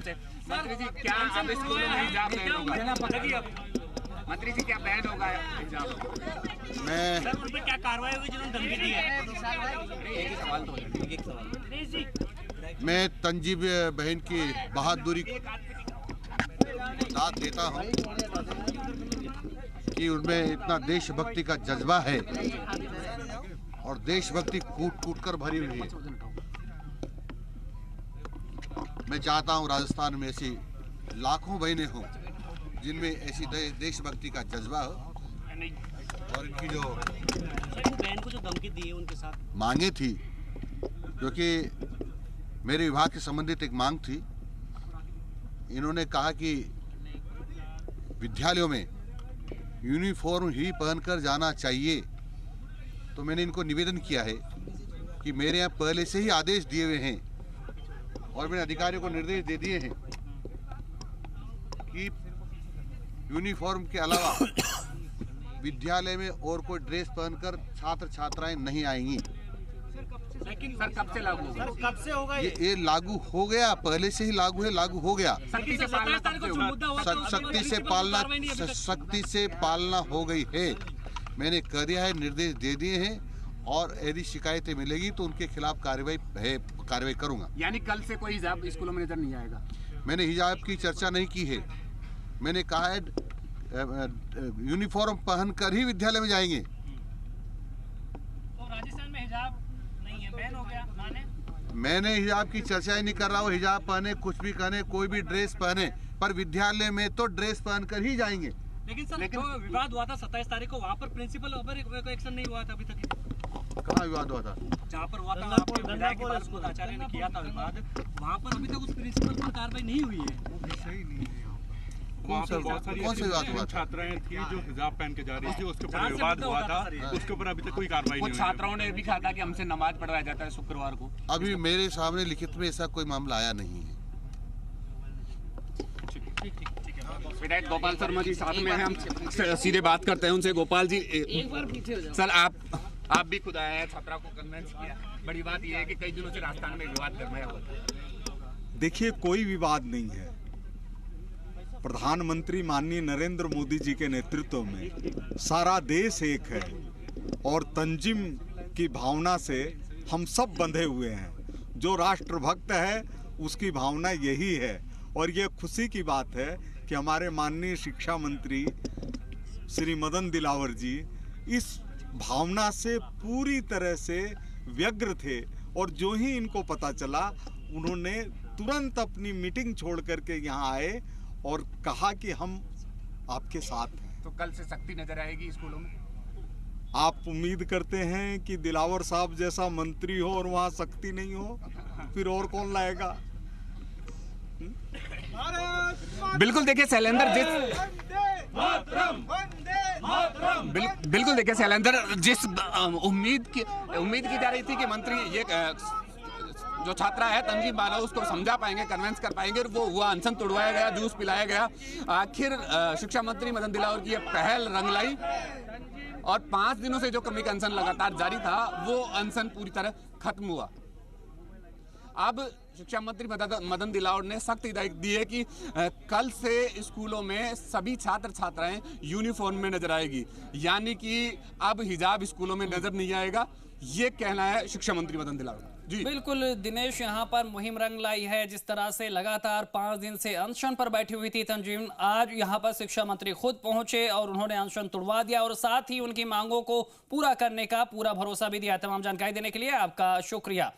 मंत्री जी क्या अब स्कूलों में हिजाब बैन होगा? मंत्री जी क्या बैन होगा हिजाब? मैं सर उन पे क्या कार्रवाई होगी जिन्होंने धमकी दी है? एक ही सवाल तो है, एक सवाल। मैं तंजीब बहन की बहादुरी दाद देता हूँ कि उनमें इतना देशभक्ति का जज्बा है और देशभक्ति कूट कूट कर भरी हुई है। मैं चाहता हूँ राजस्थान में ऐसी लाखों बहनें हों जिनमें ऐसी देशभक्ति का जज्बा हो और इनकी जो बहन को जो धमकी दी है उनके साथ मांगे थी, क्योंकि मेरे विभाग से संबंधित एक मांग थी। इन्होंने कहा कि विद्यालयों में यूनिफॉर्म ही पहनकर जाना चाहिए, तो मैंने इनको निवेदन किया है कि मेरे यहाँ पहले से ही आदेश दिए हुए हैं और मैंने अधिकारियों को निर्देश दे दिए हैं कि यूनिफॉर्म के अलावा विद्यालय में और कोई ड्रेस पहनकर छात्र छात्राएं नहीं आएंगी। लेकिन सर कब से लागू होगा? कब से होगा ये लागू हो गया, पहले से ही लागू है, लागू हो गया। सख्ती से पालना कब से होगा? सख्ती से पालना हो गई है। मैंने कर दिया है, निर्देश दे दिए हैं और यदि शिकायतें मिलेगी तो उनके खिलाफ कार्रवाई करूंगा। यानी कल से कोई हिजाब स्कूलों में नजर नहीं आएगा? मैंने हिजाब की चर्चा नहीं की है। मैंने कहा है यूनिफॉर्म पहनकर ही विद्यालय में जाएंगे। तो राजस्थान में हिजाब नहीं है, बैन हो गया माने? मैंने हिजाब की चर्चा ही नहीं कर रहा हूँ। हिजाब पहने, कुछ भी कहने, कोई भी ड्रेस पहने, पर विद्यालय में तो ड्रेस पहनकर ही जाएंगे। लेकिन सर जो विवाद हुआ था 27 तारीख को, वहाँ पर प्रिंसिपल पर एक्शन नहीं हुआ था अभी तक। कहाँ विवाद हुआ था? जहाँ पर हुआ था आपके विधायक के पास आचार्य ने किया था विवाद, वहाँ पर अभी तक उस प्रिंसिपल पर कार्रवाई नहीं हुई है। कौन सा विवाद हुआ था? छात्राएं थी जो हिजाब पहन के जा रही थी, उसके ऊपर विवाद हुआ था, उसके ऊपर अभी तक कोई कार्रवाई नहीं हुई। कुछ छात्राओं ने भी कहा था कि हमसे नमाज पढ़वाया जाता है शुक्रवार को। अभी मेरे सामने लिखित में ऐसा कोई मामला आया नहीं है। विधायक गोपाल शर्मा जी साथ में हैं, हम सीधे बात करते हैं उनसे। गोपाल जी एक बार पीछे हो जाओ। सर आप भी खुद आए हैं, छात्रा को कन्वेंस किया। बड़ी बात यह है कि कई दिनों से राजस्थान में विवाद गरमाया हुआ था। देखिए, कोई विवाद नहीं है। प्रधानमंत्री माननीय नरेंद्र मोदी जी के नेतृत्व में सारा देश एक है और तंजीम की भावना से हम सब बंधे हुए हैं। जो राष्ट्रभक्त है उसकी भावना यही है और ये खुशी की बात है कि हमारे माननीय शिक्षा मंत्री श्री मदन दिलावर जी इस भावना से पूरी तरह से व्यग्र थे और जो ही इनको पता चला उन्होंने तुरंत अपनी मीटिंग छोड़ करके यहाँ आए और कहा कि हम आपके साथ हैं। तो कल से सख्ती नजर आएगी स्कूलों में? आप उम्मीद करते हैं कि दिलावर साहब जैसा मंत्री हो और वहाँ सख्ती नहीं हो, फिर और कौन लाएगा? बिल्कुल देखिए शैलेंद्र, बिल्कुल देखिए शैलेंद्र, जिस उम्मीद की जा रही थी कि मंत्री ये जो छात्रा है तंजीम बाला उसको समझा पाएंगे, कन्वेंस कर पाएंगे, वो हुआ। अनशन तोड़वाया गया, जूस पिलाया गया। आखिर शिक्षा मंत्री मदन दिलावर की ये पहल रंग लाई और 5 दिनों से जो कमी का अनशन लगातार जारी था वो अनशन पूरी तरह खत्म हुआ। अब शिक्षा मंत्री मदन दिलावर ने सख्त हिदायत दी है कि कल से स्कूलों में सभी छात्र छात्राएं यूनिफॉर्म में नजर आएगी, यानी कि अब हिजाब स्कूलों में नजर नहीं आएगा, ये कहना है शिक्षा मंत्री मदन दिलावर। जी बिल्कुल दिनेश, यहाँ पर मुहिम रंग लाई है। जिस तरह से लगातार 5 दिन से अनशन पर बैठी हुई थी तंजीम, आज यहाँ पर शिक्षा मंत्री खुद पहुंचे और उन्होंने अनशन तुड़वा दिया और साथ ही उनकी मांगों को पूरा करने का पूरा भरोसा भी दिया। तमाम जानकारी देने के लिए आपका शुक्रिया।